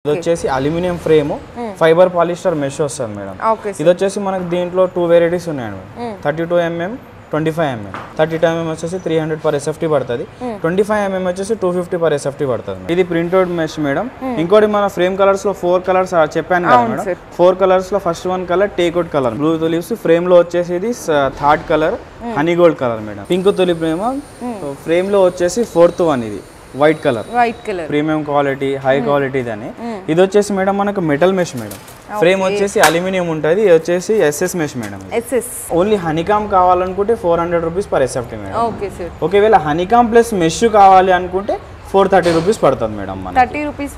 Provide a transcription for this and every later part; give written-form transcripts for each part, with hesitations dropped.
ఇది వచ్చేసి aluminium frame fibre polyester mesh వస్తుంది మేడం. ఇది వచ్చేసి మనకి దీంట్లో 2 వెరైటీస్ ఉన్నాయి మేడం. 32 mm 25 mm. 32 mm వచ్చేసి 300 per SFT పడుతుంది. 25 mm వచ్చేసి 250 per SFT పడుతుంది. ఇది ప్రింటెడ్ మెష్ మేడం. ఇంకోటి మన ఫ్రేమ్ కలర్స్ లో 4 కలర్స్ చెప్పాను కదా మేడం. 4 కలర్స్ లో first one colour takeout colour blue tulips, frame లో వచ్చేసి ఇది third colour honey gold colour madam. Pink tulip ఏమో ఫ్రేమ్ లో వచ్చేసి ఫోర్త్ వన్ ఇది white colour premium quality high quality అని. ఇది వచ్చేసి మేడం మనకు మెటల్ మెష్ మేడం. ఫ్రేమ్ వచ్చేసి అల్యూమినియం ఉంటుంది. ఇది వచ్చేసి SS mesh madam. Only honeycomb కావాలనుకుంటే 400 రూపీస్ పర్ SFT మేడం. ఒకవేళ హనీకామ్ ప్లస్ మెష్ కావాలి అనుకుంటే 430 రూపీస్ పడుతుంది మేడం. 30 రూపీస్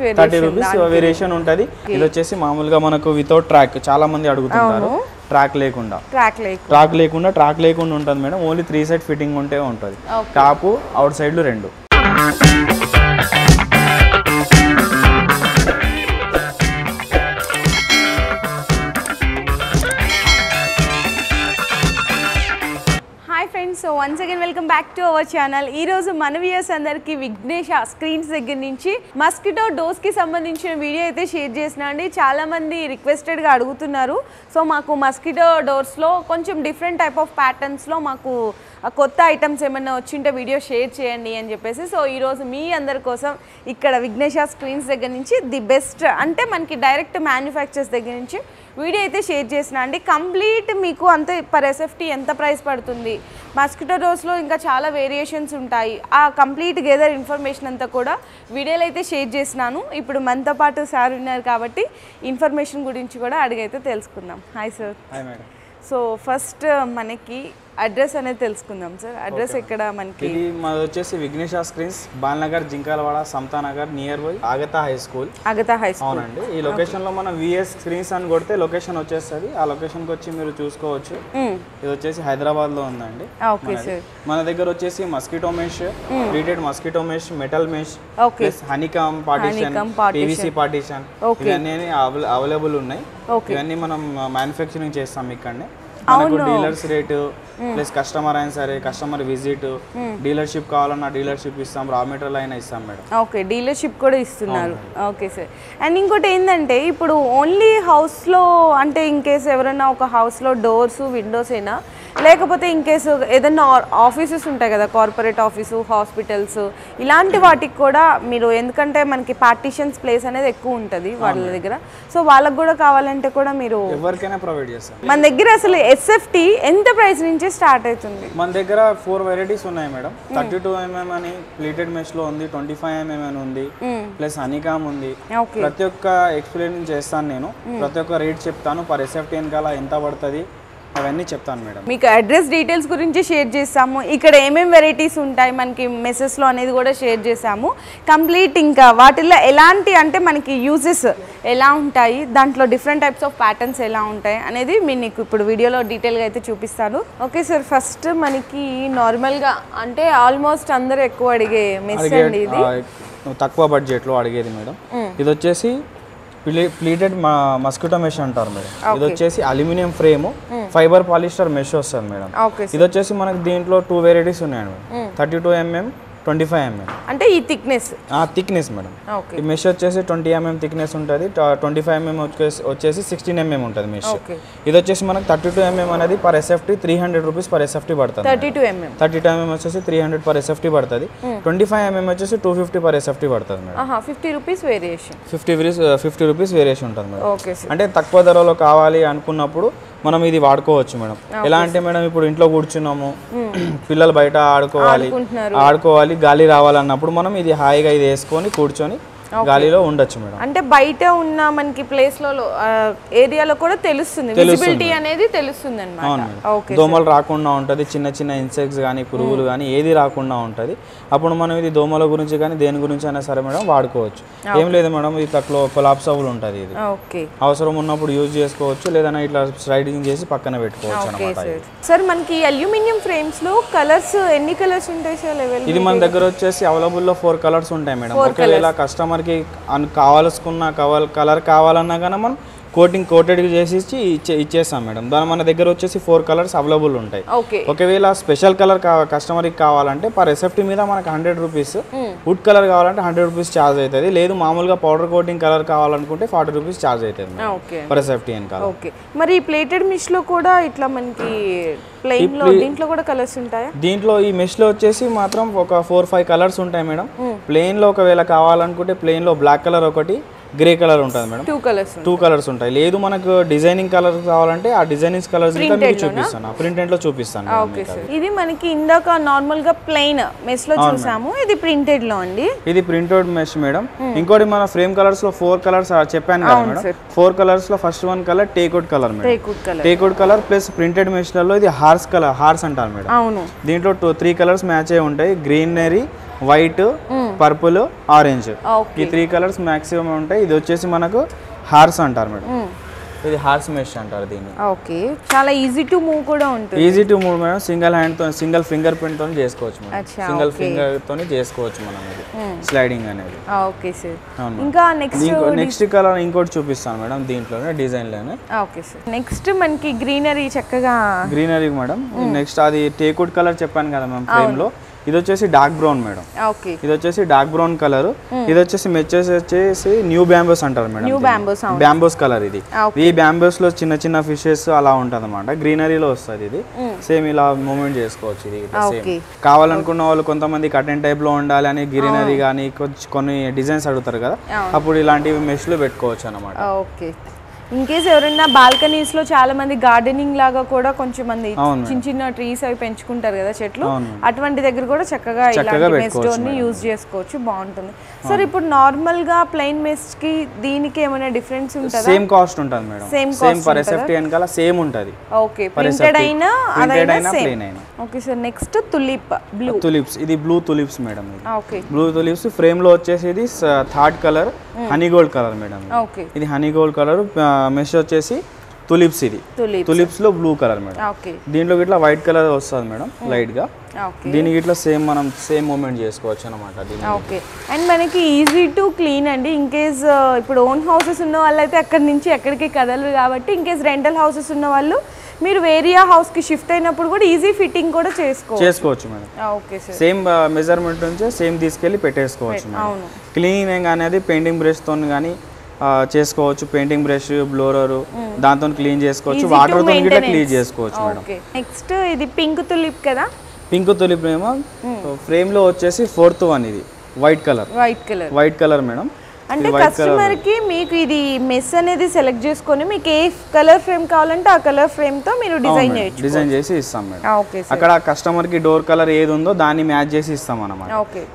వేరియేషన్ ఉంటుంది. ఇది వచ్చేసి మామూలుగా మనకు వితౌట్ ట్రాక్ చాలా మంది అడుగుతుంటారు. ట్రాక్ లేకుండా ఉంటుంది మేడం. ఓన్లీ 3 సైడ్ ఫిట్టింగ్ ఉంటే ఉంటుంది. టాప్ అవుట్ సైడ్లు 2. So once again welcome back to our channel. ఈ రోజు మన వ్యూయర్స్ అందరికి విఘ్నేష్ స్క్రీన్స్ దగ్గర నుంచి మస్కిటో డోర్స్ కి సంబంధించిన వీడియో అయితే షేర్ చేసిన అండి. చాలా మంది రిక్వెస్టెడ్ గా అడుగుతున్నారు. సో మాకు మస్కిటో డోర్స్ లో కొంచెం డిఫరెంట్ టైప్ ఆఫ్ ప్యాటర్న్స్ లో మాకు కొత్త ఐటమ్స్ ఏమైనా వచ్చింటే వీడియో షేర్ చేయండి అని చెప్పేసి, సో ఈరోజు మీ అందరి కోసం ఇక్కడ విఘ్నేష్ స్క్రీన్స్ దగ్గర నుంచి ది బెస్ట్ అంటే మనకి డైరెక్ట్ మ్యానుఫ్యాక్చర్స్ దగ్గర నుంచి వీడియో అయితే షేర్ చేసిన అండి. కంప్లీట్ మీకు అంతే పర్ SFT ఎంత ప్రైస్ పడుతుంది, మస్కిటో డోర్స్లో ఇంకా చాలా వేరియేషన్స్ ఉంటాయి, ఆ కంప్లీట్ గెదర్ ఇన్ఫర్మేషన్ అంతా కూడా వీడియోలో అయితే షేర్ చేసినాను. ఇప్పుడు మనతో పాటు సార్ ఉన్నారు కాబట్టి ఇన్ఫర్మేషన్ గురించి కూడా అడిగైతే తెలుసుకుందాం. Hi sir. Hi madam. So first మనకి అడ్రస్ అనేది తెలుసుకుందాం సార్. అడ్రస్ ఎక్కడ మనకి? ఇది మాది వచ్చేసి Vignesh screens, Balanagar, Jinkalawada, Samatanagar, near by Agatha high school. అవునండి. ఈ లొకేషన్ లో మనం VS స్క్రీన్స్ అని కొడితే లొకేషన్ వచ్చేస్తుంది. ఆ లొకేషన్ కి వచ్చి మీరు చూసుకోవచ్చు. ఇది వచ్చేసి హైదరాబాద్ లో ఉందండి. మన దగ్గర వచ్చేసి mosquito mesh, pleated mosquito mesh, metal mesh, honeycomb partition, PVC partition ఇవన్నీ అవైలబుల్ ఉన్నాయి. ఇవన్నీ మనం మ్యానుఫ్యాక్చరింగ్ చేస్తాం ఇక్కడనే. మనకు డీలర్స్ రేటు ప్లస్ కస్టమర్ అయినా సరే కస్టమర్ విజిట్, డీలర్షిప్ కావాలన్నా డీలర్షిప్ ఇస్తాం, రా మెటీరియల్ అయినా ఇస్తాం మేడం. ఓకే, డీలర్షిప్ కూడా ఇస్తున్నారు. Okay sir. అండ్ ఇంకోటి ఏంటంటే ఇప్పుడు ఓన్లీ హౌస్లో అంటే ఇన్ కేసు ఎవరైనా ఒక హౌస్లో డోర్స్ విండోస్ అయినా లేకపోతే ఇన్ కేసు ఏదైనా ఆఫీసెస్ ఉంటాయి కదా, కార్పొరేట్ ఆఫీసు, హాస్పిటల్స్, ఇలాంటి వాటికి కూడా మీరు ఎందుకంటే మనకి పార్టీషన్స్ ప్లేస్ అనేది ఎక్కువ ఉంటుంది వాళ్ళ దగ్గర, సో వాళ్ళకి కూడా కావాలంటే కూడా మీరు ఎవరికైనా ప్రొవైడ్ చేస్తాం. మన దగ్గర అసలు SFT ఎంత ప్రైస్ నుంచి స్టార్ట్ అవుతుంది? మన దగ్గర 4 వెరైటీస్ ఉన్నాయి మేడం. 32 mm అని ప్లీటెడ్ మెష్ లో ఉంది, 25 mm అని ఉంది, ప్లస్ హనీకామ్ ఉంది. ప్రతి ఒక్క ఎక్స్ప్లెయిన్ చేస్తాను నేను, ప్రతి ఒక్క రేట్ చెప్తాను, పర్ SFT వెనకాల ఎంత పడుతుంది అవన్నీ చెప్తాను మేడం. మీకు అడ్రస్ డీటెయిల్స్ గురించి షేర్ చేస్తాము, ఇక్కడ ఏమేమి వెరైటీస్ ఉంటాయి మనకి మెసెస్లో అనేది కూడా షేర్ చేసాము కంప్లీట్. ఇంకా వాటిల్లో ఎలాంటి అంటే మనకి యూజెస్ ఎలా ఉంటాయి, దాంట్లో డిఫరెంట్ టైప్స్ ఆఫ్ ప్యాటర్న్స్ ఎలా ఉంటాయి అనేది మీకు ఇప్పుడు వీడియోలో డీటెయిల్గా అయితే చూపిస్తాను. ఓకే సార్, ఫస్ట్ మనకి నార్మల్గా అంటే ఆల్మోస్ట్ అందరూ ఎక్కువ అడిగే మెస్ అండి, ఇది తక్కువ బడ్జెట్లో అడిగేది మేడం. ఇది వచ్చేసి ప్లీటెడ్ మస్కిటో మెష్ అంటారు మేడం. ఇది వచ్చేసి aluminium frame fibre polyester mesh వస్తుంది మేడం. ఇది వచ్చేసి మనకి దీంట్లో 2 వెరైటీస్ ఉన్నాయి మేడం. 32 mm 25 mm అంటే ఈ థిక్నెస్ మేడం. ఈ మెష్ వచ్చేసి 20 mm థిక్నెస్ ఉంటుంది. 25 mm వచ్చేసి 16 mm ఉంటుంది మెష్. ఇది వచ్చేసి మనకి 32 mm అనేది per SFT 300 rupees per SFT పడుతుంది. 32 mm వచ్చేసి 300 పర్ SFT పడుతుంది. 25 mm వచ్చేసి 250 పర్ SFT పడుతుంది madam. 50 rupees variation, 50 rupees variation ఉంటుంది మేడం. అంటే తక్కువ ధరలో కావాలి అనుకున్నప్పుడు మనం ఇది వాడుకోవచ్చు మేడం. ఎలా అంటే మేడం ఇప్పుడు ఇంట్లో కూర్చున్నాము, పిల్లలు బయట ఆడుకోవాలి, గాలి రావాలన్నప్పుడు మనం ఇది హాయిగా ఇది వేసుకొని కూర్చొని గాలిలో ఉండొచ్చు మేడం. అంటే బయట ఉన్న మనకి ప్లేస్ లో ఏరియాలో కూడా తెలుస్తుంది, విజిబిలిటీ అనేది తెలుస్తుంది అన్నమాట. దోమలు రాకుండా ఉంటది, చిన్న చిన్న ఇన్సెక్ట్స్ కానీ పురుగులు కానీ ఏది రాకుండా ఉంటది. అప్పుడు మనం ఇది దోమల గురించి కానీ దేని గురించి అయినా సరే మేడం వాడుకోవచ్చు. ఏం లేదు మేడం, ఇది తక్కువ కొలాప్సబుల్ ఉంటుంది. ఇది అవసరం ఉన్నప్పుడు యూజ్ చేసుకోవచ్చు, లేదా ఇట్లా స్లైడింగ్ చేసి పక్కన పెట్టుకోవచ్చు అన్నమాట. సార్ మనకి అల్యూమినియం ఫ్రేమ్స్ లో కలర్స్ ఎన్ని కలర్స్ ఉంటాయి సార్? ఇది మన దగ్గర వచ్చేసి అవైలబుల్ లో 4 కలర్స్ ఉంటాయి మేడం. ఒకవేళ కస్టమర్ కావాల్సుకున్న కలర్ కావాలన్నా కానీ మనం కోటెడ్ చేసి ఇచ్చేస్తాం మేడం. దాని మన దగ్గర వచ్చేసి 4 కలర్స్ అవైలబుల్ ఉంటాయి. ఒకవేళ స్పెషల్ కలర్ కస్టమర్కి కావాలంటే పర్ ఎస్ఎఫ్టీ మీద మనకు 100 రూపీస్, వుడ్ కలర్ కావాలంటే 100 రూపీస్ ఛార్జ్ అవుతుంది. లేదు మామూలుగా పౌడర్ కోటింగ్ కలర్ కావాలనుకుంటే 40 రూపీస్ ఛార్జ్ అవుతుంది పర్ ఎస్ఎఫ్టీ అని కాదు. మరి ఈ ప్లేటెడ్ మెష్ లో కూడా ఇట్లా మనకి ప్లెయిన్ లో దీంట్లో కూడా కలర్స్ ఉంటాయా? దీంట్లో ఈ మెష్ లో వచ్చేసి మాత్రం ఒక 4-5 కలర్స్ ఉంటాయి మేడం. ప్లెయిన్ లో ఒకవేళ కావాలనుకుంటే ప్లెయిన్ లో బ్లాక్ కలర్ ఒకటి, గ్రే కలర్ ఉంటుంది మేడం. 2 కలర్స్ ఉంటాయి. లేదు మనకు డిజైనింగ్ కలర్ కావాలంటే ఆ డిజైనింగ్ కలర్స్ చూపిస్తాను, ప్రింటెడ్ లో చూపిస్తాను. ఇది మనకి ఇందాక నార్మల్ గా ప్లెయిన్ మెష్ లో చూసాము, ఇది ప్రింటెడ్ లో అండి. ఇది ప్రింటెడ్ మెష్ మేడం. ఇంకోటి మన ఫ్రేమ్ కలర్స్ లో 4 కలర్స్ చెప్పాను కదా మేడం. 4 కలర్స్ లో first 1 colour teakwood colour madam. Teakwood colour plus printed mesh లలో ఇది హార్స్ కలర్, హార్స్ అంటారు మేడం. దీంట్లో 3 కలర్స్ మ్యాచ్ అయి ఉంటాయి. గ్రీనరీ, వైట్, పర్పుల్, ఆరెంజ్, ఈ 3 కలర్స్ మాక్సిమం ఉంటాయి. ఇది వచ్చేసి మనకు హార్స్ అంటారు మేడం. ఇది హార్స్ మెష్ అంటారు దీన్ని. ఓకే, చాలా ఈజీ టు మూవ్ కూడా ఉంటుంది. Easy to move madam. Single hand తో, సింగిల్ ఫింగర్ ప్రింట్ తో చేసుకోవచ్చు మేడం. సింగిల్ ఫింగర్ తోని చేసుకోవచ్చు మనం ఇది స్లైడింగ్ అనేది. Okay sir. ఇంకా నెక్స్ట్ కలర్ ఇంకోటి చూపిస్తాను మేడం దీంట్లోనే డిజైన్ లోనే. Okay sir. నెక్స్ట్ మనకి గ్రీనరీ, చక్కగా గ్రీనరీ మేడం. నెక్స్ట్ అది టేక్వుడ్ కలర్ చెప్పాను కదా మ్యామ్ ఫ్రేమ్ లో. ఇది వచ్చేసి డార్క్ బ్రౌన్ మేడం. ఇది వచ్చేసి డార్క్ బ్రౌన్ కలర్. ఇది వచ్చేసి మెచెస్ వచ్చేసి న్యూ బ్యాంబోస్ అంటారు మేడం. బ్యాంబోస్ కలర్ ఇది. ఈ బ్యాంబోస్ లో చిన్న చిన్న ఫిషెస్ అలా ఉంటది అనమాట. గ్రీనరీలో వస్తుంది ఇది. సేమ్ ఇలా మూవ్మెంట్ చేసుకోవచ్చు. ఇది కావాలనుకున్న వాళ్ళు కొంతమంది కటన్ టైప్ లో ఉండాలి అని గ్రీనరీ కానీ కొన్ని డిజైన్స్ అడుగుతారు కదా, అప్పుడు ఇలాంటివి మెష్ లో పెట్టుకోవచ్చు అనమాట. ఇన్ కేస్ ఎవరైనా బాల్కనీస్ లో చాలా మంది గార్డెనింగ్ లాగా కూడా కొంచెం మంది చిన్న చిన్న ట్రీస్ అవి పెంచుకుంటారు కదా, చెట్లు, అటువంటి దగ్గర కూడా చక్కగా ఇలాంటి మెష్ డోర్ ని యూజ్ చేసుకోవచ్చు. బాగుంటుంది సార్. ఇప్పుడు నార్మల్ గా ప్లెయిన్ మెష్ కి దీనికి ఏమైనా డిఫరెన్స్ ఉంటుందా? సేమ్ కాస్ట్ ఉంటుంది మేడం. సేమ్ పర్ ఎస్ఎఫ్టీ అన్కాల సేమ్ ఉంటది. ఓకే, ప్రింటెడ్ అయినా అదైనా same. Okay sir. Next tulip, blue tulips. ఇది blue tulips madam. Okay, blue tulips. Frame లో వచ్చేసి ఇది 3rd colour honey gold colour madam. Okay, ఇది హనీ గోల్డ్ కలర్. మెష్ వచ్చేసి తులిప్స్. ఇది తులిప్స్ లో బ్లూ కలర్ మేడం. దీంట్లో ఇట్లా వైట్ కలర్ వస్తుంది మేడం లైట్ గా. దీనికి ఇట్లా సేమ్ మనం సేమ్ మూవ్మెంట్ చేసుకోవచ్చు అనమాట. ఓకే, అండ్ మనకి ఈజీ టు క్లీన్ అండి. ఇన్ కేస్ ఇప్పుడు ఓన్ హౌసెస్ ఉన్న వాళ్ళు అయితే అక్కడి నుంచి ఎక్కడికి కదలరు కాబట్టి, ఇన్ కేస్ రెంటల్ హౌసెస్ ఉన్న వాళ్ళు మీరు వేరే హౌస్ కి షిఫ్ట్ అయినప్పుడు కూడా ఈజీ ఫిట్టింగ్ కూడా చేసుకోవచ్చు madam. Okay sir. Same measurement నుంచి సేమ్ తీసుకెళ్లి పెట్టేసుకోవచ్చు మేడం. క్లీనింగ్ అనేది పెయింటింగ్ బ్రష్ తో కానీ చేసుకోవచ్చు. పెయింటింగ్ బ్రష్, బ్లోరర్ దాంతో క్లీన్ చేసుకోవచ్చు. వాటర్ తో కూడా క్లీన్ చేసుకోవచ్చు మేడం. నెక్స్ట్ ఇది పింక్ తులిప్ కదా. పింక్ తులిప్ ఏమో ఫ్రేమ్ లో వచ్చేసి 4th వన్. ఇది వైట్ కలర్ మేడం. అంటే కస్టమర్ కి మీకు ఇది మెస్ అనేది సెలెక్ట్ చేసుకొని మీకు ఏ కలర్ ఫ్రేమ్ కావాలంటే ఆ కలర్ ఫ్రేమ్ తో మీరు డిజైన్ చేసి ఇస్తాం మేడం. అక్కడ కస్టమర్ కి డోర్ కలర్ ఏది ఉందో దాన్ని మ్యాచ్ చేసి ఇస్తాం అన్నమాట.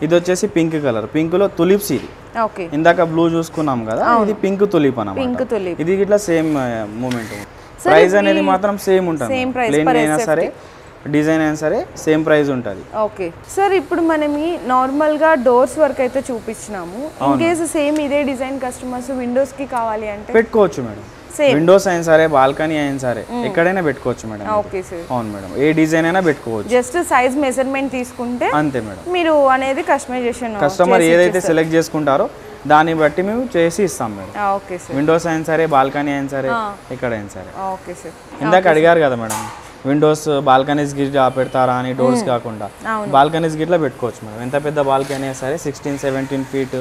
ఇది వచ్చేసి పింక్ కలర్. పింక్ లో తులిప్స్. ఇది ఇందాక బ్లూ చూసుకున్నాం కదా, ఇది పింక్ తులిప్ అన్నమాట. ఇది ఇట్లా సేమ్ మూమెంట్. ప్రైస్ అనేది మాత్రం సేమ్ ఉంటుంది. ప్లెయిన్ అయినా సరే డిజైన్ అయినా సరే సేమ్ ప్రైస్ ఉంటుంది. Okay sir. ఇప్పుడు మనం నార్మల్ గా డోర్స్ వర్క్ అయితే చూపించినాము. ఇన్ కేస్ సేమ్ ఇదే డిజైన్ కస్టమర్స్ విండోస్ కి కావాలి అంటే పెట్టుకోవచ్చు మేడం. విండోస్ అయినా సరే, బాల్కనీ అయినా సరే, ఎక్కడైనా పెట్టుకోవచ్చు మేడం. Okay sir. అవును మేడం, ఏ డిజైన్ అయినా పెట్టుకోవచ్చు. జస్ట్ సైజ్ మెజర్మెంట్ తీసుకుంటే అంతే మేడం. మీరు అనేది కస్టమైజేషన్ కస్టమర్ ఏదైతే సెలెక్ట్ చేసుకుంటారో దాన్ని బట్టి మేము చేసి ఇస్తాం మేడం. Okay sir. విండోస్ అయినా సరే, బాల్కనీ అయినా సరే, ఎక్కడైనా సరే. Okay sir. ఇందాక అడిగారు కదా మేడం, విండోస్ బాల్కనీస్ గిట్లా పెడతారా అని. డోర్స్ కాకుండా బాల్కనీస్ గిట్లా పెట్టుకోవచ్చు మేడం. ఎంత పెద్ద బాల్కనీ అయినా సరే, 16-17 ఫీట్,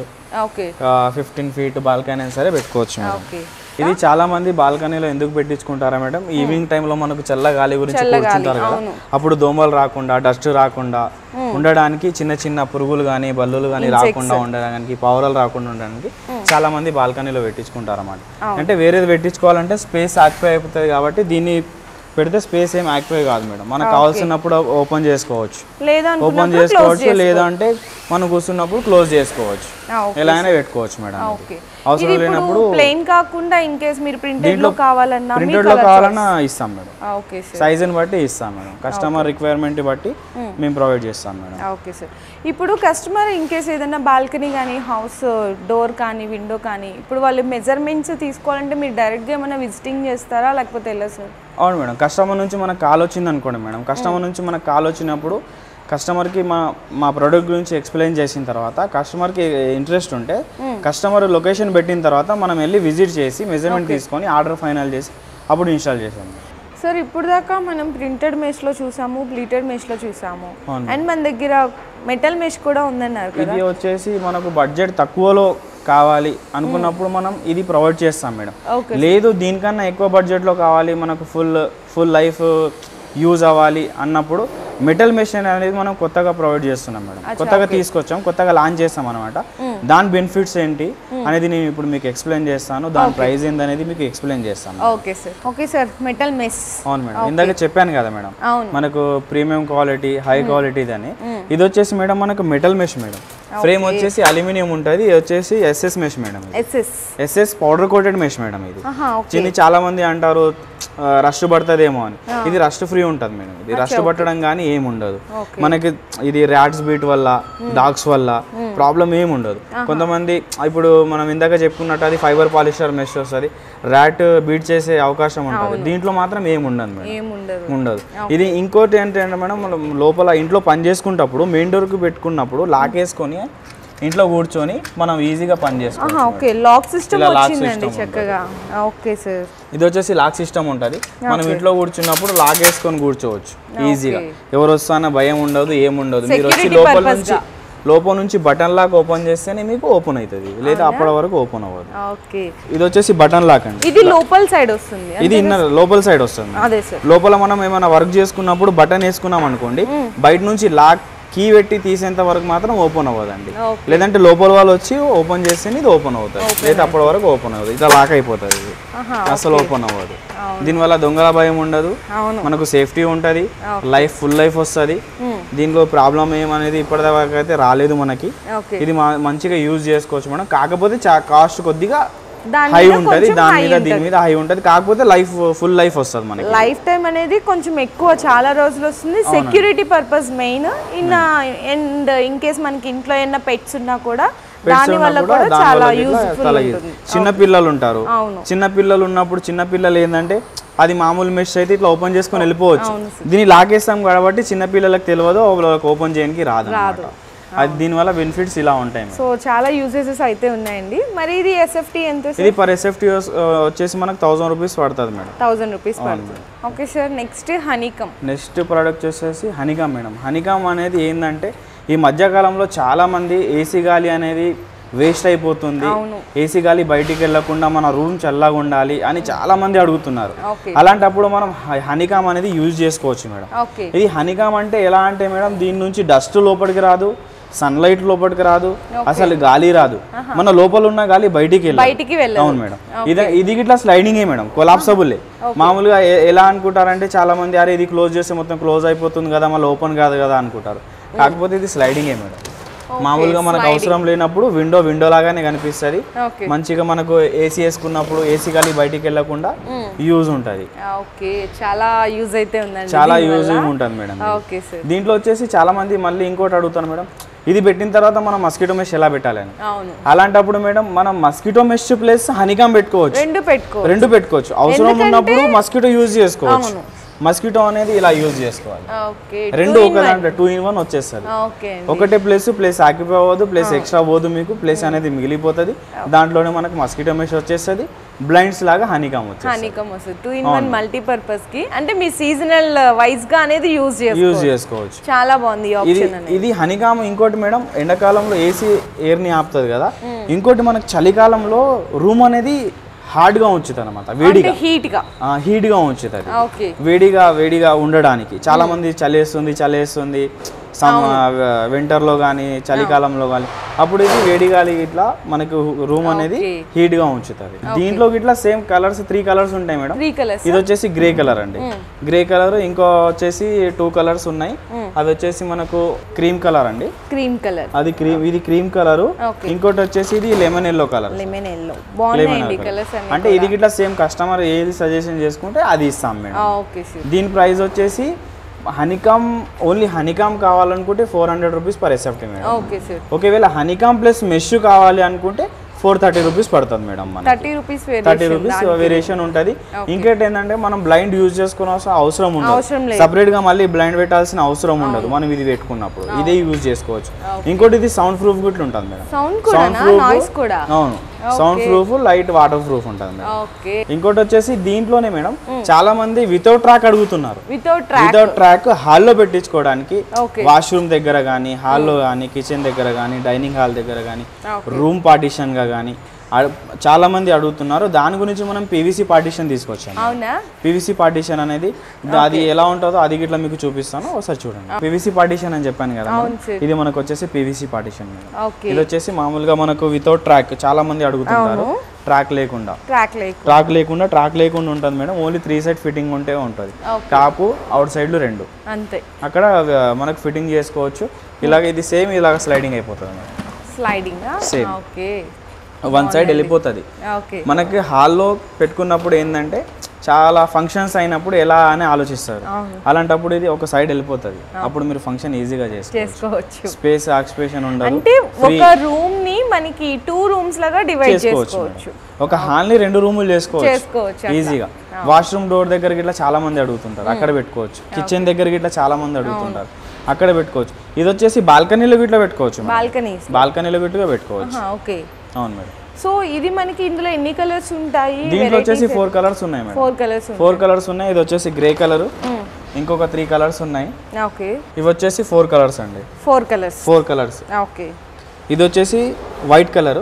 15 ఫీట్ బాల్కనీ అయినా సరే పెట్టుకోవచ్చు మేడం. ఇది చాలా మంది బాల్కనీలో ఎందుకు పెట్టించుకుంటారా మేడం, ఈవినింగ్ టైంలో మనకు చల్ల గాలి గురించి కూర్చుంటారు కదా, అప్పుడు దోమలు రాకుండా, డస్ట్ రాకుండా ఉండడానికి, చిన్న చిన్న పురుగులు కానీ బల్లులు కానీ రాకుండా ఉండడానికి, పావురాలు రాకుండా ఉండడానికి చాలా మంది బాల్కనీలో పెట్టించుకుంటారు అన్నమాట. అంటే వేరేది పెట్టించుకోవాలంటే స్పేస్ ఆక్యుపై అయిపోతుంది కాబట్టి దీన్ని పెడితే స్పేస్ ఏం యాక్టివ్ కాదు మేడం. మనకు కావాల్సినప్పుడు ఓపెన్ చేసుకోవచ్చు, లేదా అంటే మనం కూర్చున్నప్పుడు క్లోజ్ చేసుకోవచ్చు, ఎలా అయినా పెట్టుకోవచ్చు మేడం. అవసరం లేనప్పుడు ప్లెయిన్ కాకుండా ఇన్ కేస్ మీరు ప్రింటెడ్ లో కావాలన్నా ఇస్తాం మేడం. సైజ్ ని బట్టి ఇస్తాం మేడం. కస్టమర్ రిక్వైర్మెంట్ బట్టి మేము ప్రొవైడ్ చేస్తాం మేడం. Okay sir. ఇప్పుడు కస్టమర్ ఇన్ కేస్ ఏదైనా బాల్కనీ కానీ, హౌస్ డోర్ కానీ, విండో కానీ, ఇప్పుడు వాళ్ళు మెజర్మెంట్స్ తీసుకోవాలంటే మీరు డైరెక్ట్ గా ఏమైనా విజిటింగ్ చేస్తారా లేకపోతే ఎలా సార్? అవును మేడం. కస్టమర్ నుంచి మనకు కాల్ వచ్చింది అనుకోండి మేడం, కస్టమర్ నుంచి మనకు కాల్ వచ్చినప్పుడు కస్టమర్కి మా ప్రోడక్ట్ గురించి ఎక్స్ప్లెయిన్ చేసిన తర్వాత కస్టమర్కి ఇంట్రెస్ట్ ఉంటే కస్టమర్ లొకేషన్ పెట్టిన తర్వాత మనం వెళ్ళి విజిట్ చేసి మెజర్మెంట్ తీసుకొని ఆర్డర్ ఫైనల్ చేసి అప్పుడు ఇన్స్టాల్ చేసాము. సార్ ఇప్పుడు దాకా మనం ప్రింటెడ్ మెష్లో చూసాము, ప్లీటెడ్ మెష్లో చూసాము, అండ్ మన దగ్గర మెటల్ మెష్ కూడా ఉందన్నారు కదా. ఇది వచ్చేసి మనకు బడ్జెట్ తక్కువలో కావాలి అనుకున్నప్పుడు మనం ఇది ప్రొవైడ్ చేస్తాం మేడం. లేదు దీనికన్నా ఎక్కువ బడ్జెట్లో కావాలి మనకు ఫుల్ లైఫ్ యూజ్ అవ్వాలి అన్నప్పుడు మెటల్ మెషిన్ అనేది మనం కొత్తగా ప్రొవైడ్ చేస్తున్నాం మేడం. కొత్తగా తీసుకొచ్చాం, కొత్తగా లాంచ్ చేస్తాం అనమాట. దాని బెనిఫిట్స్ ఏంటి అనేది నేను ఇప్పుడు మీకు ఎక్స్ప్లెయిన్ చేస్తాను, దాని ప్రైస్ ఏంటి అనేది మీకు ఎక్స్ప్లెయిన్ చేస్తాను. Okay sir metal mesh. అవును మేడం, ఇందాక చెప్పాను కదా మేడం మనకు ప్రీమియం క్వాలిటీ హై క్వాలిటీ అని. ఇది వచ్చేసి మేడం మనకు మెటల్ మెష్ మేడం. ఫ్రేమ్ వచ్చేసి అల్యూమినియం ఉంటుంది, ఇది వచ్చేసి SS mesh madam. SS powder coated mesh madam. ఇది చాలా మంది అంటారు రస్ట్ పడుతుందేమో అని. ఇది రస్ట్ ఫ్రీ ఉంటుంది మేడం. ఇది రస్ట్ పట్టడం కానీ ఏమి ఉండదు మనకి. ఇది ర్యాట్స్ బీట్ వల్ల డాగ్స్ వల్ల ప్రాబ్లం ఏమి ఉండదు. కొంతమంది ఇప్పుడు మనం ఇందాక చెప్పుకున్నట్టు అది ఫైబర్ పాలిస్టర్ మెష్ వస్తుంది, ర్యాట్ బీట్ చేసే అవకాశం ఉంటుంది. దీంట్లో మాత్రం ఏమి ఉండదు మేడం, ఉండదు. ఇది ఇంకోటి ఏంటంటే మేడం మనం లోపల ఇంట్లో పని చేసుకున్నప్పుడు మెయిన్ డోర్కి పెట్టుకున్నప్పుడు లాక్ వేసుకొని ఇంట్లో కూర్చొని మనం ఈజీగా పని చేసుకోవచ్చు. ఓకే, లాక్ సిస్టమ్ వచ్చిందండి చక్కగా. ఓకే సార్, ఇది వచ్చేసి లాక్ సిస్టమ్ ఉంటుంది. మనం ఇంట్లో కూర్చున్నప్పుడు లాక్ వేసుకొని కూర్చోవచ్చు ఈజీగా. ఎవరు వస్తానో భయం ఉండదు, ఏముండదు. మీరు వచ్చి లోపల నుంచి బటన్ లాక్ ఓపెన్ చేస్తేనే మీకు ఓపెన్ అవుతుంది, లేదా అప్పటి వరకు ఓపెన్ అవ్వదు. ఇది వచ్చేసి బటన్ లాక్ అండి. ఇది లోపల సైడ్ వస్తుంది, ఇది లోపల సైడ్ వస్తుంది. లోపల మనం ఏమైనా వర్క్ చేసుకున్నప్పుడు బటన్ వేసుకున్నాం అనుకోండి, బయట నుంచి లాక్ కీ పెట్టి తీసేంత వరకు మాత్రం ఓపెన్ అవ్వదండి. లేదంటే లోపల వాళ్ళు వచ్చి ఓపెన్ చేస్తేనే ఇది ఓపెన్ అవుతుంది, లేదా అప్పటి వరకు ఓపెన్ అవ్వదు. ఇట్లా లాక్ అయిపోతుంది, ఇది అసలు ఓపెన్ అవ్వదు. దీనివల్ల దొంగల భయం ఉండదు, మనకు సేఫ్టీ ఉంటుంది, ఫుల్ లైఫ్ వస్తుంది. దీనిలో ప్రాబ్లం ఏమనేది ఇప్పటిదాకా అయితే రాలేదు మనకి. ఇది మంచిగా యూజ్ చేసుకోవచ్చు మేడం. కాకపోతే కాస్ట్ కొద్దిగా హై ఉంటుంది, దాని మీద దీని మీద హై ఉంటుంది. కాకపోతే ఫుల్ లైఫ్ వస్తుంది మనకి. లైఫ్ టైం అనేది కొంచెం ఎక్కువ, చాలా రోజులు వస్తుంది. Security purpose main. And in case మనకి ఇంట్లో ఏమైనా పెట్స్ ఉన్నా కూడా దాని వల్ల కూడా చాలా యూస్ఫుల్ ఉంటుంది. చిన్న పిల్లలు ఉంటారు, చిన్న పిల్లలు ఉన్నప్పుడు చిన్న పిల్లలు ఏంటంటే అది మామూలు మెష్ అయితే ఇట్లా ఓపెన్ చేసుకొని వెళ్ళిపోవచ్చు. దీన్ని లాకేస్తాం కాబట్టి చిన్న పిల్లలకు తెలియదు, వాళ్ళకి ఓపెన్ చేయడానికి రాదు. అది దీనివల్ల బెనిఫిట్స్ ఇలా ఉంటాయి. సో చాలా యూజెసెస్ అయితే ఉన్నాయండి. మరి ఇది ఎస్ఎఫ్టీ ఎంత? ఇది పర్ ఎస్ఎఫ్టీ వచ్చేసి మనకు 1000 రూపీస్ పడుతుంది మేడం. 1000 రూపీస్ పడుతుంది. Okay sir, next హనీకమ్. Next product వచ్చేసి హనీకమ్ మేడం. హనీకమ్ అనేది ఏంటంటే ఈ మధ్యకాలంలో చాలా మంది ఏసీ గాలి అనేది వేస్ట్ అయిపోతుంది, ఏసీ గాలి బయటికి వెళ్ళకుండా మన రూమ్ చల్లగా ఉండాలి అని చాలా మంది అడుగుతున్నారు. అలాంటప్పుడు మనం హనీకామ్ అనేది యూజ్ చేసుకోవచ్చు మేడం. ఇది హనీకామ్ అంటే ఎలా అంటే మేడం, దీని నుంచి డస్ట్ లోపలికి రాదు, సన్లైట్ లోపలికి రాదు, అసలు గాలి రాదు, మన లోపల ఉన్న గాలి బయటికి వెళ్ళదు. అవును మేడం, ఇది ఇట్లా స్లైడింగే మేడం, కొలాప్సబుల్. మామూలుగా ఎలా అనుకుంటారంటే చాలా మంది అరే ఇది క్లోజ్ చేస్తే మొత్తం క్లోజ్ అయిపోతుంది కదా, మళ్ళీ ఓపెన్ కాదు కదా అనుకుంటారు. కాకపోతే ఇది స్లైడింగే మేడం. మామూలుగా మనకు అవసరం లేనప్పుడు విండో లాగానే కనిపిస్తుంది. మంచిగా మనకు ఏసీ వేసుకున్నప్పుడు ఏసీ గాలి బయటికి వెళ్ళకుండా యూజ్ ఉంటుంది. చాలా యూజ్ అయితే ఉందండి, చాలా యూజ్ ఉంటుంది మేడం. దీంట్లో వచ్చేసి చాలా మంది మళ్ళీ ఇంకోటి అడుగుతారు మేడం, ఇది పెట్టిన తర్వాత మనం మస్కిటో మెష్ ఎలా పెట్టాలని. అలాంటప్పుడు మేడం మనం మస్కిటో మెష్ ప్లస్ హనీకామ్ పెట్టుకోవచ్చు, రెండు పెట్టుకోవచ్చు. అవసరం ఉన్నప్పుడు మస్కిటో యూజ్ చేసుకోవచ్చు. మస్కిటో అనేది ఇలా యూజ్ చేసుకోవాలి. రెండు ఒక దాంట్లో 2 in 1 వచ్చేస్తుంది. ఒకటే ప్లేస్ ఆక్యుపై అవ్వదు, ప్లేస్ ఎక్స్ట్రా పోదు, మీకు ప్లేస్ అనేది మిగిలిపోతుంది. దాంట్లోనే మనకు మస్కిటో మెష్ వచ్చేస్తుంది, బ్లైండ్స్ లాగా హనీకామ్ వస్తుంది. 2 in 1 మల్టీపర్పస్ కి, అంటే మీ సీజనల్ వైజ్ గా అనేది యూజ్ చేసుకోవచ్చు. చాలా బాగుంది ఆప్షన్. ఇది హనీకామ్. ఇంకోటి మేడం, ఎండాకాలంలో ఏసీ ఎయిర్ ని ఆపుతుంది కదా. ఇంకోటి మనకు చలికాలంలో రూమ్ అనేది హార్డ్ గా ఉంచుతుంది అనమాట, హీట్ గా ఉంచుతుంది. వేడిగా ఉండడానికి చాలా మంది చలేస్తుంది వింటర్లో కానీ చలికాలంలో కానీ, అప్పుడు ఇది వేడి గాలి ఇట్లా మనకు రూమ్ అనేది హీట్ గా ఉంచుతుంది. దీంట్లో ఇట్లా సేమ్ కలర్స్ 3 కలర్స్ ఉంటాయి మేడం. ఇది వచ్చేసి గ్రే కలర్ అండి, గ్రే కలర్. ఇంకో వచ్చేసి 2 కలర్స్ ఉన్నాయి, అది వచ్చేసి మనకు క్రీమ్ కలర్ అండి. అది ఇది క్రీమ్ కలర్. ఇంకోటి వచ్చేసి ఇది లెమన్ ఎల్లో కలర్. అంటే ఇది ఇట్లా సేమ్ కస్టమర్ ఏది సజెషన్ చేసుకుంటే అది ఇస్తాం మేడం. దీని ప్రైస్ వచ్చేసి హనీకామ్, ఓన్లీ హనీకామ్ కావాలనుకుంటే 400 రూపీస్ పర్ ఎస్ఎఫ్టీ మేడం. ఒకవేళ హనీకామ్ ప్లస్ మెష్ కావాలి అనుకుంటే 430 రూపీస్ పడుతుంది మేడం. 30 రూపీస్ 30 రూపీస్ వేరియేషన్ ఉంటుంది. ఇంకేంటి ఏంటంటే మనం బ్లైండ్ యూజ్ చేసుకునే అవసరం ఉండదు, సపరేట్ గా మళ్ళీ బ్లైండ్ పెట్టాల్సిన అవసరం ఉండదు మనం ఇది పెట్టుకున్నప్పుడు, ఇదే యూజ్ చేసుకోవచ్చు. ఇంకోటి ఇది సౌండ్ ప్రూఫ్ గిట్ల ఉంటుంది మేడం. సౌండ్ ప్రూఫ్, అవును sound proof, light water proof ఉంటుంది మేడం. ఇంకోటి వచ్చేసి దీంట్లోనే మేడం చాలా మంది వితౌట్ ట్రాక్ అడుగుతున్నారు. వితౌట్ ట్రాక్ హాల్లో పెట్టించుకోవడానికి, వాష్రూమ్ దగ్గర కానీ, హాల్లో కానీ, కిచెన్ దగ్గర కానీ, డైనింగ్ హాల్ దగ్గర కానీ, రూమ్ పార్టిషన్ గా కానీ చాలా మంది అడుగుతున్నారు. దాని గురించి మనం పీవీసీ పార్టిషన్ తీసుకొచ్చాము. పీవీసీ పార్టిషన్ అనేది అది ఎలా ఉంటుందో అది గిట్లా మీకు చూపిస్తాను, ఒకసారి చూడండి. పీవీసీ పార్టిషన్ అని చెప్పాను కదా, ఇది మనకు వచ్చేసి పీవీసీ పార్టిషన్. ఇది వచ్చేసి మామూలుగా మనకు వితౌట్ ట్రాక్ చాలా మంది అడుగుతుంటారు, ట్రాక్ లేకుండా ఉంటుంది మేడం. ఓన్లీ 3 సైడ్ ఫిట్టింగ్ ఉంటే ఉంటుంది. టాప్ అవుట్ సైడ్లు 2 అంతే. అక్కడ మనకు ఫిట్టింగ్ చేసుకోవచ్చు. ఇలాగ ఇది సేమ్ ఇలాగ స్లైడింగ్ అయిపోతుంది మేడం. సేమ్ వన్ సైడ్ వెళ్ళిపోతుంది. మనకి హాల్లో పెట్టుకున్నప్పుడు ఏంటంటే చాలా ఫంక్షన్స్ అయినప్పుడు ఎలా అని ఆలోచిస్తారు, అలాంటప్పుడు ఇది ఒక సైడ్ వెళ్ళిపోతుంది. అప్పుడు మీరు ఫంక్షన్ ఈజీగా చేసుకోవచ్చు. స్పేస్ ఆక్యుపేషన్ ఉండదు. అంటే ఒక రూమ్ ని మనకి 2 రూమ్స్ లాగా డివైడ్ చేసుకోవచ్చు. ఒక హాల్ ని 2 రూములు చేసుకోవచ్చు ఈజీగా. వాష్రూమ్ డోర్ దగ్గర ఇట్లా చాలా మంది అడుగుతుంటారు, అక్కడ పెట్టుకోవచ్చు. కిచెన్ దగ్గర ఇట్లా చాలా మంది అడుగుతుంటారు, అక్కడ పెట్టుకోవచ్చు. ఇది వచ్చేసి బాల్కనీలో ఇట్లా పెట్టుకోవచ్చు, బాల్కనీలో ఇట్లా పెట్టుకోవచ్చు. అవును మేడం. సో ఇది మనకి ఇందులో ఎన్ని కలర్స్ ఉంటాయి? దీంట్లో వచ్చేసి 4 కలర్స్ ఉన్నాయి మేడం. 4 కలర్స్ ఉన్నాయి. ఇది వచ్చేసి గ్రే కలర్, ఇంకొక 3 కలర్స్ ఉన్నాయి. ఇవి వచ్చేసి 4 కలర్స్ అండి. 4 కలర్స్. ఇది వచ్చేసి వైట్ కలర్,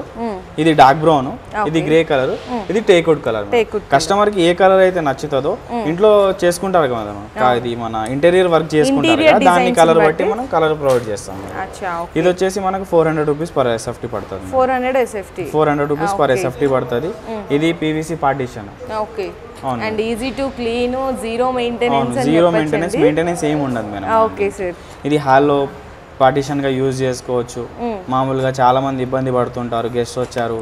ఇది డార్క్ బ్రౌన్, ఇది గ్రే కలర్, ఇది టేక్వుడ్ కలర్. కస్టమర్ కి ఏ కలర్ అయితే నచ్చుతుందో ఇంట్లో చేసుకుంటారు కదా, ఇది మన ఇంటీరియర్ వర్క్ చేసుకుంటారు కదా, దాని కలర్ బట్టి మనం కలర్ ప్రొవైడ్ చేస్తాం. ఇది వచ్చేసి మనకు 400 రూపీస్ పర్ ఎస్ఎఫ్టీ పడుతుంది. 400 రూపీస్ పర్ ఎస్ఎఫ్టీ పడుతుంది. ఇది PVC partition. And easy to clean, zero maintenance ఏమి ఉండదు మేడం. ఇది హాల్లో పార్టిషన్ గా యూజ్ చేసుకోవచ్చు. మామూలుగా చాలా మంది ఇబ్బంది పడుతుంటారు, గెస్ట్ వచ్చారు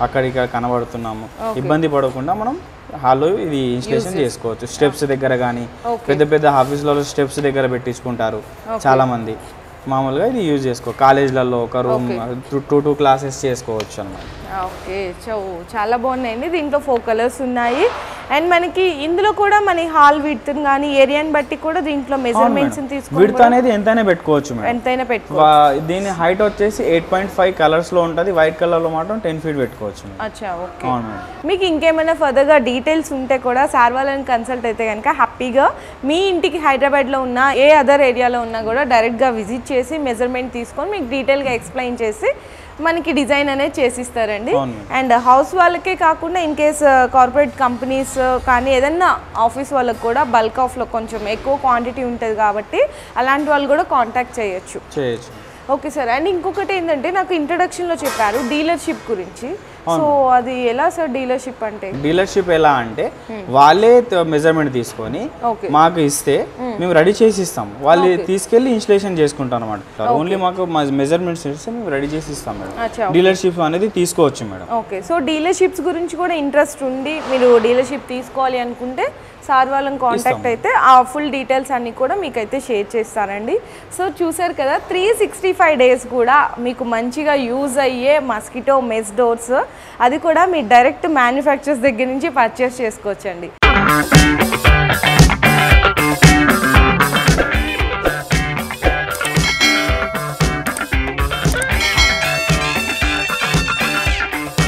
అక్కడిక్కడ కనబడుతున్నాము, ఇబ్బంది పడకుండా మనం హాల్లో ఇది ఇన్స్టలేషన్ చేసుకోవచ్చు. స్టెప్స్ దగ్గర కానీ, పెద్ద పెద్ద ఆఫీసులలో స్టెప్స్ దగ్గర పెట్టించుకుంటారు చాలా మంది. మామూలుగా ఇది యూజ్ చేసుకో, కాలేజ్లలో ఒక రూమ్ 2 క్లాసెస్ చేసుకోవచ్చు అన్నమాట. ఓకే, చాలా బాగున్నాయండి. దీంట్లో 4 కలర్స్ ఉన్నాయి. అండ్ మనకి ఇందులో కూడా మన హాల్ విడ్త్ కానీ ఏరియాని బట్టి కూడా దీంట్లో మెజర్మెంట్స్ తీసుకొని విడ్త్ అనేది ఎంతైనా పెట్టుకోవచ్చు మేడం, ఎంతైనా పెట్టుకోవచ్చు. దీని హైట్ వచ్చేసి 8.5 కలర్స్ లో ఉంటది, వైట్ కలర్ లో మాత్రం 10 ఫీట్ పెట్టుకోవచ్చు. అచ్చా, ఓకే. మీకు ఇంకేమైనా ఫర్దర్ గా డీటెయిల్స్ ఉంటే కూడా సార్ వాళ్ళని కన్సల్ట్ అయితే కనుక హ్యాపీగా మీ ఇంటికి హైదరాబాద్ లో ఉన్న ఏ అదర్ ఏరియాలో ఉన్నా కూడా డైరెక్ట్ గా విజిట్ చేసి మెజర్మెంట్ తీసుకొని మీకు డీటెయిల్ గా ఎక్స్ప్లెయిన్ చేసి మనకి డిజైన్ అనేది చేసిస్తారండి. అండ్ హౌస్ వాళ్ళకే కాకుండా ఇన్ కేస్ కార్పొరేట్ కంపెనీస్ కానీ ఏదన్నా ఆఫీస్ వాళ్ళకి కూడా బల్క్ ఆఫ్లో కొంచెం ఎక్కువ క్వాంటిటీ ఉంటుంది కాబట్టి అలాంటి వాళ్ళు కూడా కాంటాక్ట్ చేయొచ్చు. Okay sir. అండ్ ఇంకొకటి ఏంటంటే నాకు ఇంట్రడక్షన్లో చెప్పారు డీలర్షిప్ గురించి. సో అది ఎలా సార్ డీలర్షిప్ అంటే? డీలర్షిప్ ఎలా అంటే వాళ్ళే మెజర్మెంట్ తీసుకొని మాకు ఇస్తే మేము రెడీ చేసి ఇస్తాం, వాళ్ళు తీసుకెళ్లి ఇన్స్టలేషన్ చేసుకుంటాం అనమాట. ఓన్లీ మాకు మెజర్మెంట్స్ ఇస్తే మేము రెడీ చేసి ఇస్తాం మేడం. డీలర్షిప్ అనేది తీసుకోవచ్చు మేడం. ఓకే, సో డీలర్షిప్స్ గురించి కూడా ఇంట్రెస్ట్ ఉండి మీరు డీలర్షిప్ తీసుకోవాలి అనుకుంటే సార్ వాళ్ళని కాంటాక్ట్ అయితే ఆ ఫుల్ డీటెయిల్స్ అన్నీ కూడా మీకైతే షేర్ చేస్తారండి. సో చూసారు కదా 365 డేస్ కూడా మీకు మంచిగా యూజ్ అయ్యే మస్కిటో మెస్ డోర్స్, అది కూడా మీ డైరెక్ట్ మ్యానుఫ్యాక్చరర్స్ దగ్గర నుంచి పర్చేస్ చేసుకోవచ్చండి.